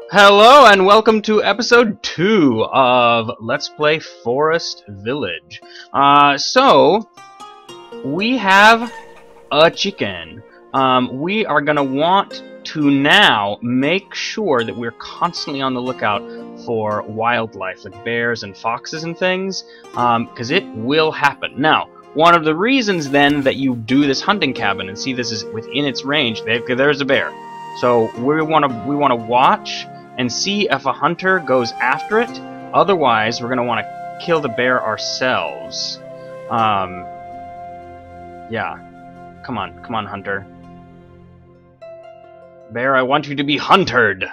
Hello and welcome to episode 2 of Let's Play Forest Village. So we have a chicken. We are gonna want to now make sure that we're constantly on the lookout for wildlife, like bears and foxes and things, because it will happen. Now, one of the reasons then that you do this hunting cabin and see this is within its range, there's a bear. So we want to watch and see if a hunter goes after it. Otherwise, we're going to want to kill the bear ourselves. Yeah. Come on, hunter. Bear, I want you to be huntered.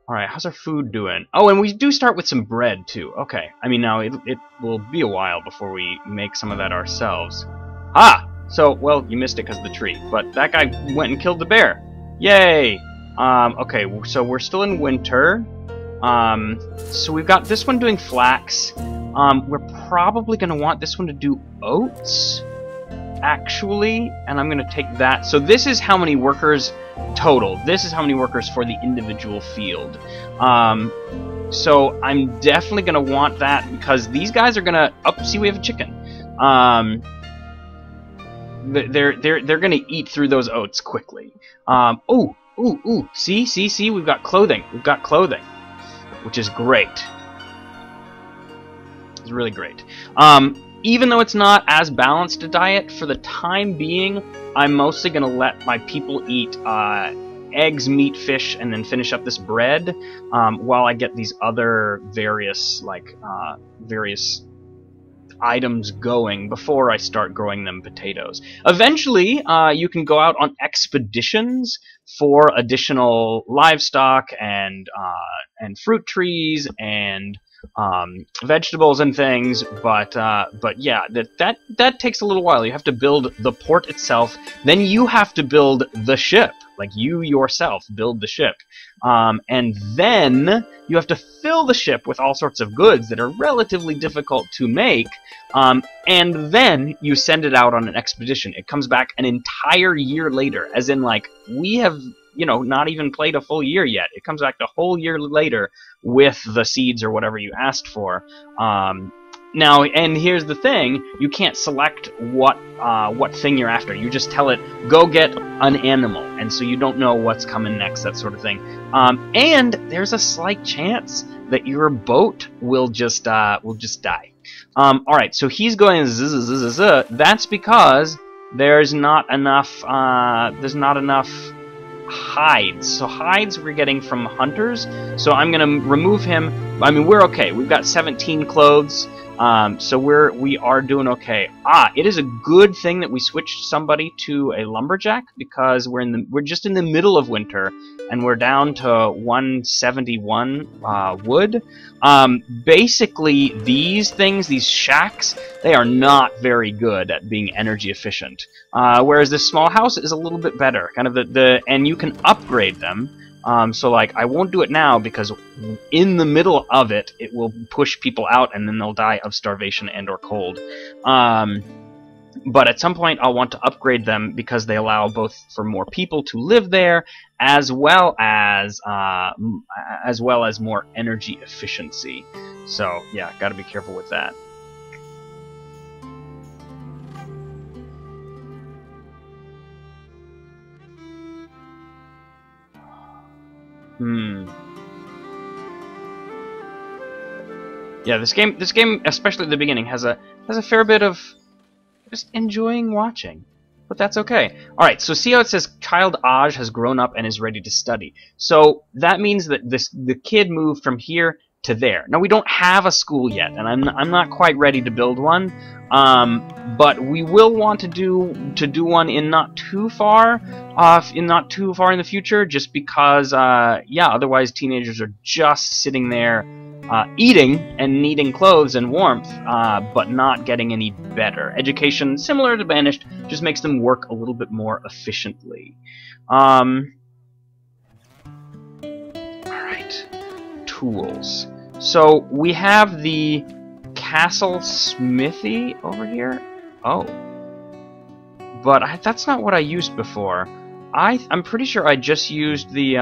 Alright, how's our food doing? Oh, and we do start with some bread, too. Okay. I mean, now, it will be a while before we make some of that ourselves. Ah! So, well, you missed it because of the tree. But that guy went and killed the bear. Yay! Okay, so we're still in winter. So we've got this one doing flax. We're probably going to want this one to do oats, actually, and I'm going to take that. So this is how many workers total. This is how many workers for the individual field. So I'm definitely going to want that because these guys are going to... Oh, see, we have a chicken. They're going to eat through those oats quickly. Ooh, see, we've got clothing. Which is great. It's really great. Even though it's not as balanced a diet, for the time being, I'm mostly going to let my people eat eggs, meat, fish, and then finish up this bread, while I get these other various items going before I start growing them potatoes. Eventually, you can go out on expeditions for additional livestock and fruit trees and vegetables and things, but yeah, that takes a little while. You have to build the port itself, then you have to build the ship. Like, you yourself build the ship. And then you have to fill the ship with all sorts of goods that are relatively difficult to make, and then you send it out on an expedition. It comes back an entire year later, as in, like, we have, not even played a full year yet. It comes back a whole year later with the seeds or whatever you asked for. Now, and here's the thing, you can't select what thing you're after. You just tell it, go get an animal, and so you don't know what's coming next, that sort of thing. And there's a slight chance that your boat will just die. Alright, so he's going zzz. That's because there's not enough hides. So hides we're getting from hunters, so I'm gonna remove him. I mean, we're okay. We've got 17 clothes. So we are doing okay. It is a good thing that we switched somebody to a lumberjack, because we're just in the middle of winter and we're down to 171 wood. Basically, these shacks, they are not very good at being energy efficient. Whereas this small house is a little bit better. Kind of and you can upgrade them. So, like, I won't do it now because in the middle of it, it will push people out and then they'll die of starvation and or cold. But at some point, I'll want to upgrade them because they allow both for more people to live there, as well as more energy efficiency. So, yeah, gotta be careful with that. Yeah, this game, especially at the beginning, has a fair bit of just enjoying watching, but that's okay. All right, so see how it says Child Aj has grown up and is ready to study. So that means that the kid moved from here to there. Now, we don't have a school yet, and I'm not quite ready to build one. But we will want to do one in not too far in the future, just because yeah, otherwise teenagers are just sitting there eating and needing clothes and warmth, but not getting any better. Education, similar to Banished, just makes them work a little bit more efficiently. Alright. Tools. So we have the castle smithy over here. Oh. But that's not what I used before. I'm pretty sure I just used the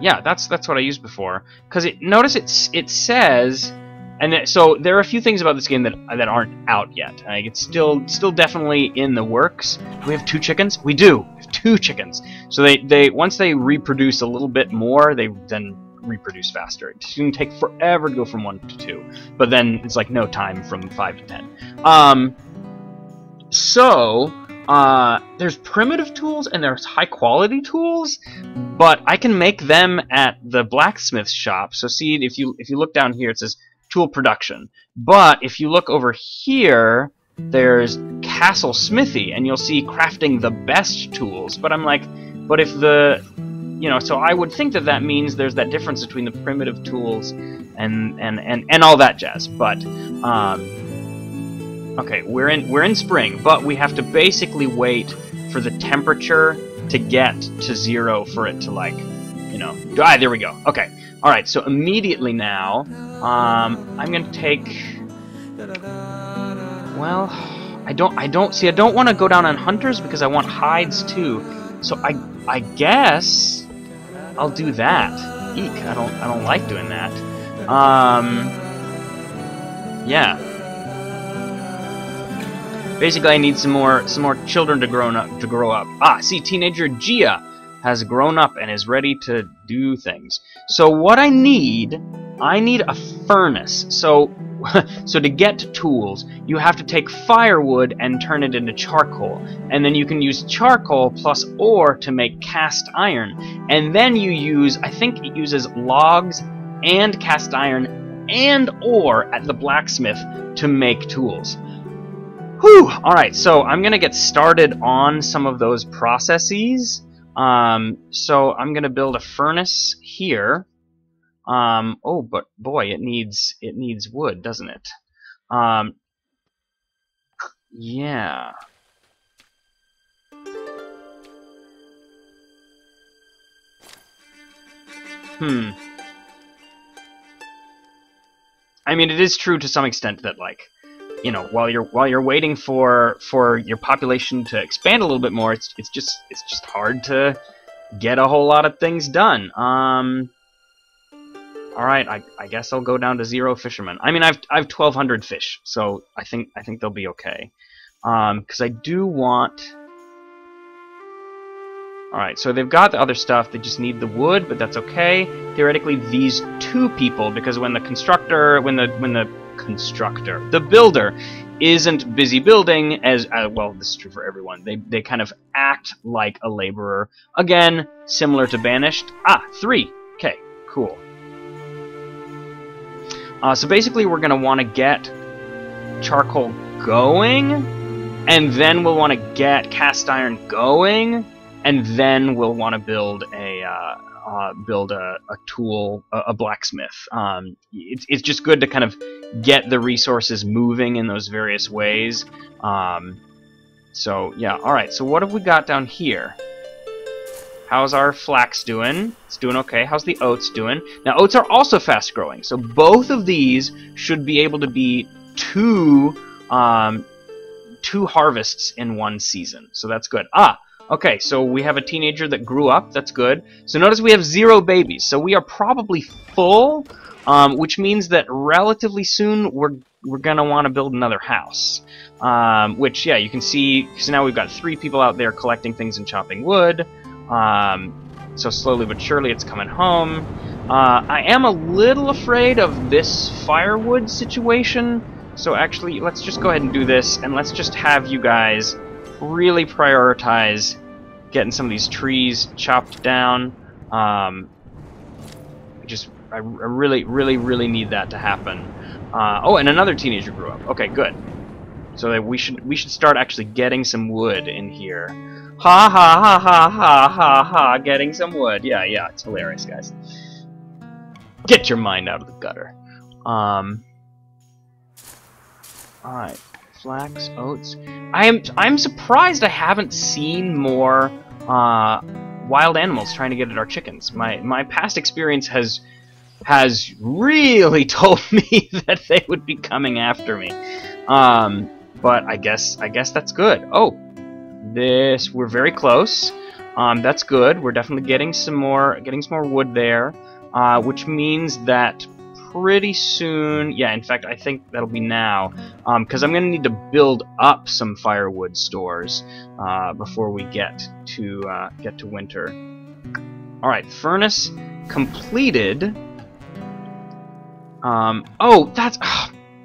yeah, that's what I used before. Because notice it says, so there are a few things about this game that aren't out yet. Like, it's still definitely in the works. Do we have 2 chickens? We do. We have 2 chickens. So they once they reproduce a little bit more, they then reproduce faster. It's going to take forever to go from 1 to 2, but then it's like no time from 5 to 10. So there's primitive tools and there's high quality tools, but I can make them at the blacksmith shop. So see, if you look down here, it says tool production. But if you look over here, there's castle smithy, and you'll see crafting the best tools. But I'm like, but if the so I would think that means there's that difference between the primitive tools and all that jazz. But okay, we're in spring, but we have to basically wait for the temperature to get to 0 for it to, like, there we go. Okay, all right. So immediately now, I'm gonna take. Well, I don't want to go down on hunters because I want hides too. So I guess I'll do that. Eek, I don't like doing that. Yeah. Basically, I need some more children to grow up. Ah, see, teenager Gia has grown up and is ready to do things. So what I need a furnace. So to get to tools, you have to take firewood and turn it into charcoal, and then you can use charcoal plus ore to make cast iron, and then you use, I think it uses logs and cast iron and ore at the blacksmith to make tools. Whew! Alright, so I'm gonna get started on some of those processes. So I'm gonna build a furnace here. Oh, but boy, it needs wood, doesn't it? Yeah. I mean, it is true to some extent that, like, while you're waiting for your population to expand a little bit more, it's just hard to get a whole lot of things done. All right, I guess I'll go down to 0 fishermen. I mean, I've 1,200 fish, so I think they'll be okay. Because I do want. All right, so they've got the other stuff. They just need the wood, but that's okay. Theoretically, these 2 people, because when the builder isn't busy building, as well, this is true for everyone. They kind of act like a laborer. Again, similar to Banished. Ah, 3. Okay, cool. So basically, we're gonna want to get charcoal going, and then we'll want to get cast iron going, and then we'll want to build a tool, a blacksmith. It's just good to kind of get the resources moving in those various ways. So yeah, all right. So what have we got down here? How's our flax doing? It's doing okay. How's the oats doing? Now, oats are also fast growing, so both of these should be able to be two harvests in one season. So that's good. Ah, okay, so we have a teenager that grew up. That's good. So notice we have 0 babies. So we are probably full, which means that relatively soon we're gonna want to build another house. Which, yeah, you can see, because now we've got 3 people out there collecting things and chopping wood. So slowly but surely it's coming home. I am a little afraid of this firewood situation, so actually let's just go ahead and do this, and let's just have you guys really prioritize getting some of these trees chopped down. I really need that to happen. Oh, and another teenager grew up. Okay, good. So that we should start actually getting some wood in here. Ha ha ha ha ha ha ha! Getting some wood. Yeah, it's hilarious, guys. Get your mind out of the gutter. Alright, flax, oats. I'm surprised I haven't seen more wild animals trying to get at our chickens. My past experience has really told me that they would be coming after me. But I guess that's good. Oh, we're very close. That's good. We're definitely getting some more wood there, which means that pretty soon, yeah, in fact, I think that'll be now, because I'm going to need to build up some firewood stores before we get to winter. All right, furnace completed. Oh, that's...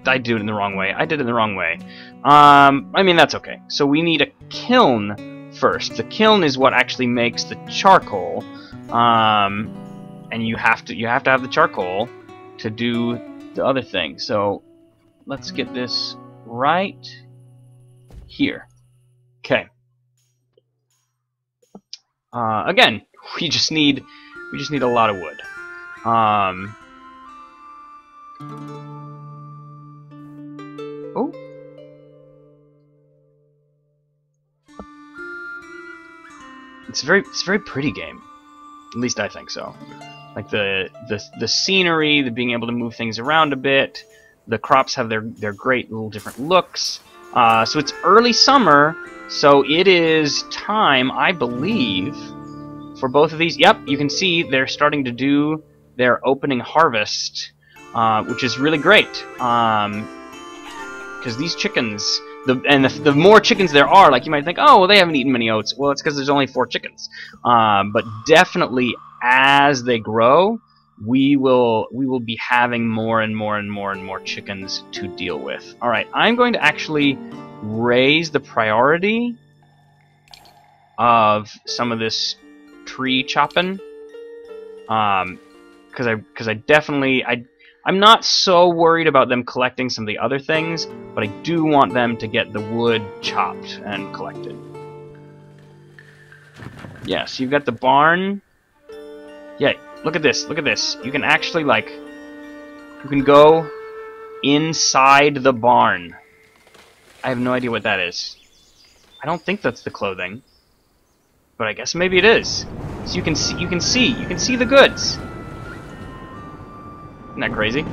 I did it in the wrong way. I did it in the wrong way. I mean, that's okay. So we need a kiln first. The kiln is what actually makes the charcoal. And you have to have the charcoal to do the other thing. So let's get this right here. Okay. Again, we just need a lot of wood. Oh. It's a very pretty game. At least I think so. Like the scenery, the being able to move things around a bit. The crops have their great little different looks. So it's early summer, so it is time, I believe, for both of these. Yep, you can see they're starting to do their opening harvest, which is really great. Because these chickens, the more chickens there are, like you might think, oh, well, they haven't eaten many oats. Well, it's because there's only 4 chickens. But definitely, as they grow, we will be having more and more chickens to deal with. All right, I'm going to actually raise the priority of some of this tree chopping, because I definitely I'm not so worried about them collecting some of the other things, but I do want them to get the wood chopped and collected. Yeah, so you've got the barn. Yeah, look at this, look at this. You can actually, like, you can go inside the barn. I have no idea what that is. I don't think that's the clothing, but I guess maybe it is. So you can see the goods. Isn't that crazy?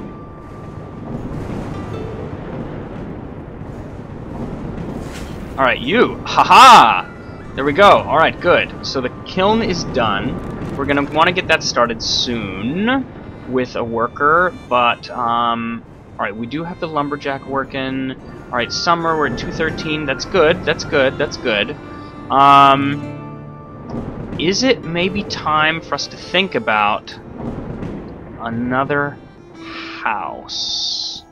Alright, you! Haha! There we go. Alright, good. So the kiln is done. We're gonna want to get that started soon with a worker, but, alright, we do have the lumberjack working. Alright, summer, we're at 213. That's good, that's good, that's good. Is it maybe time for us to think about another house?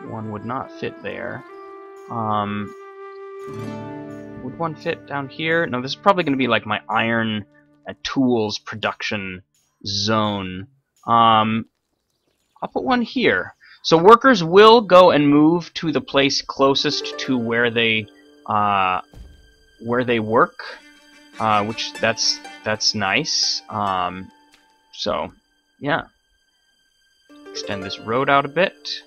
One would not fit there. Would one fit down here? No, this is probably going to be like my iron tools production zone. I'll put one here. So workers will go and move to the place closest to where they work, which that's nice. So yeah, extend this road out a bit.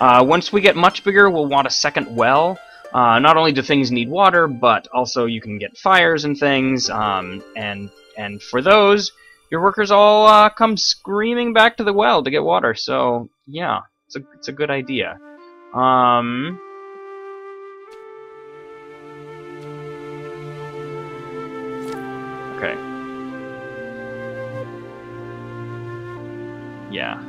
Once we get much bigger, we'll want a second well. Not only do things need water, but also you can get fires and things. And for those, your workers all come screaming back to the well to get water. So yeah, it's a good idea. Okay. Yeah.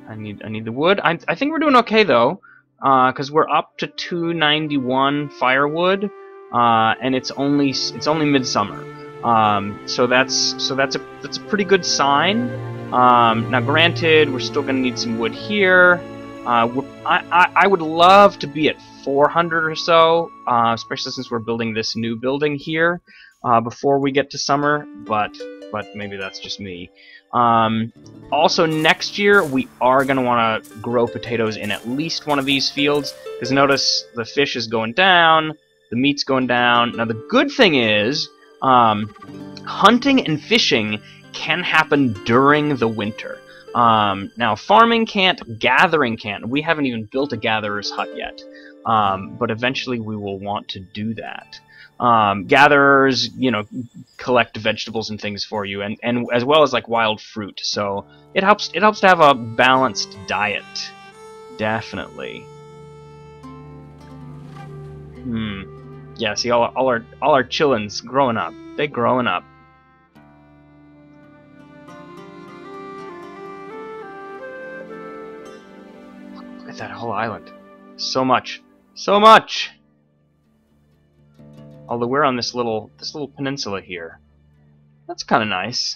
I need the wood. I think we're doing okay though, because we're up to 291 firewood, and it's only midsummer. So that's a pretty good sign. Now, granted, we're still gonna need some wood here. I would love to be at 400 or so, especially since we're building this new building here before we get to summer. But maybe that's just me. Also, next year we are going to want to grow potatoes in at least one of these fields, because notice the fish is going down, the meat's going down. Now the good thing is, hunting and fishing can happen during the winter. Now farming can't, gathering can. We haven't even built a gatherer's hut yet, but eventually we will want to do that. Gatherers, collect vegetables and things for you, and as well as like wild fruit. So it helps to have a balanced diet, definitely. Yeah, see, all our chillins growing up. They growing up. Look at that whole island. So much. So much! Although we're on this little peninsula here. That's kind of nice.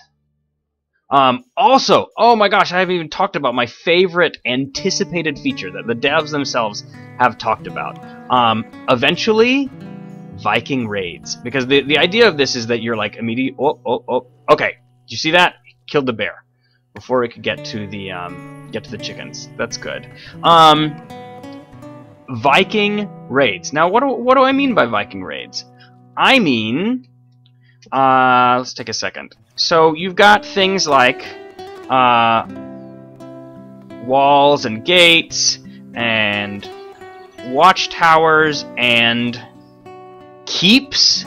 Also, oh my gosh, I haven't even talked about my favorite anticipated feature that the devs themselves have talked about. Eventually, Viking raids. Because the idea of this is that you're like immediately... Oh. Okay, did you see that? Killed the bear before it could get to the chickens. That's good. Viking raids. Now, what do I mean by Viking raids? I mean... let's take a second. So you've got things like walls and gates and watchtowers and keeps.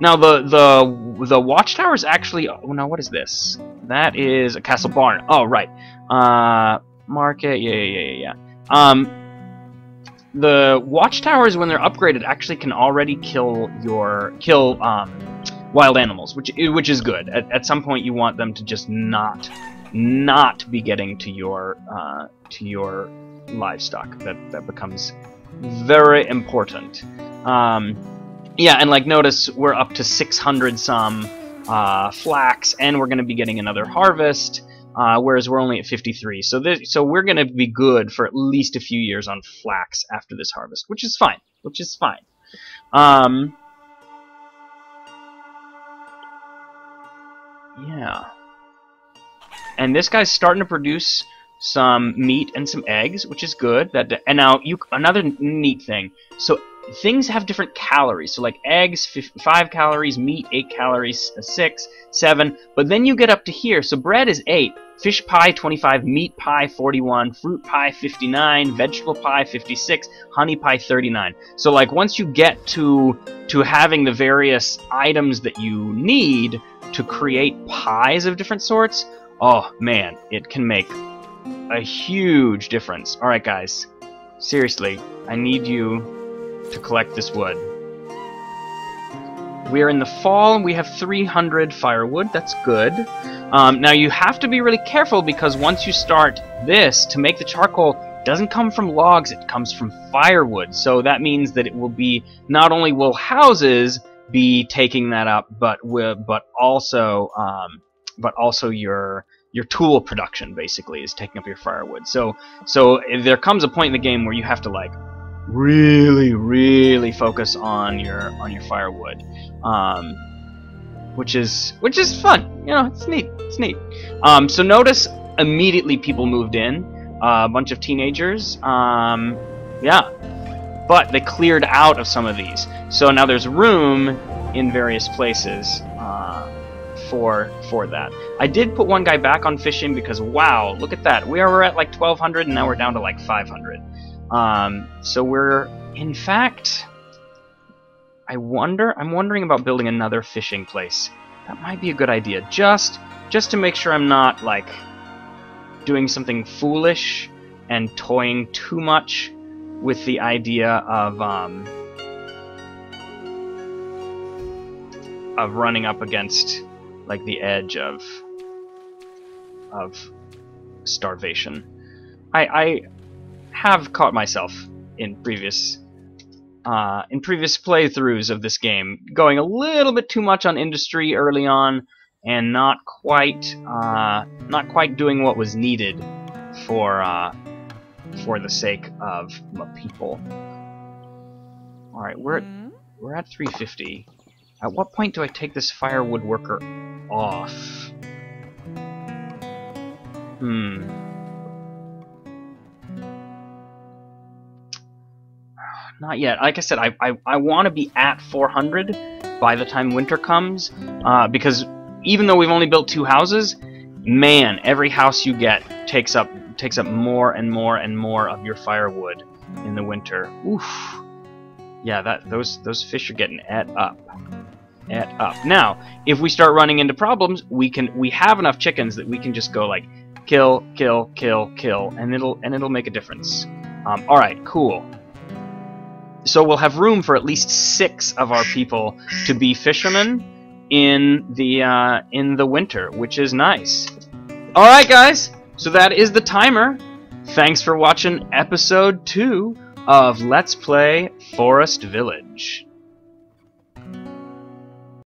Now the watchtowers actually. Oh no, what is this? That is a castle barn. Oh right. Market. Yeah. The watchtowers, when they're upgraded, actually can already kill wild animals, which is good. At some point, you want them to just not be getting to your livestock. That becomes very important. Yeah, and like notice we're up to 600 some flax, and we're going to be getting another harvest. Whereas we're only at 53, so we're going to be good for at least a few years on flax after this harvest, which is fine. Yeah. And this guy's starting to produce some meat and some eggs, which is good. And now another neat thing. So things have different calories. So like eggs, 5 calories, meat, 8 calories, 6, 7. But then you get up to here. So bread is 8. Fish pie, 25. Meat pie, 41. Fruit pie, 59. Vegetable pie, 56. Honey pie, 39. So like once you get to having the various items that you need to create pies of different sorts, oh man, it can make a huge difference. Alright guys, seriously, I need you to collect this wood. We are in the fall, and we have 300 firewood. That's good. Now you have to be really careful, because once you start this, to make the charcoal, it doesn't come from logs, it comes from firewood. So that means that it will be, not only will houses be taking that up, but also your tool production basically is taking up your firewood. So there comes a point in the game where you have to like really focus on your firewood, which is fun. You know, it's neat. So notice immediately people moved in, a bunch of teenagers. Yeah. But they cleared out of some of these. So now there's room in various places for that. I did put one guy back on fishing because, wow, look at that. We were at like 1,200 and now we're down to like 500. So we're, in fact, I'm wondering about building another fishing place. That might be a good idea. Just to make sure I'm not like doing something foolish and toying too much with the idea of running up against like the edge of starvation. I have caught myself in previous playthroughs of this game going a little bit too much on industry early on, and not quite doing what was needed for the sake of my people. All right, we're at 350. At what point do I take this firewood worker off? Not yet. Like I said, I want to be at 400 by the time winter comes, because even though we've only built 2 houses, man, every house you get takes up more and more and more of your firewood in the winter. Oof. Yeah, those fish are getting ate up. Now, if we start running into problems, we have enough chickens that we can just go like kill, and it'll make a difference. All right, cool. So we'll have room for at least 6 of our people to be fishermen in the winter, which is nice. All right, guys. So that is the timer. Thanks for watching episode 2 of Let's Play Forest Village.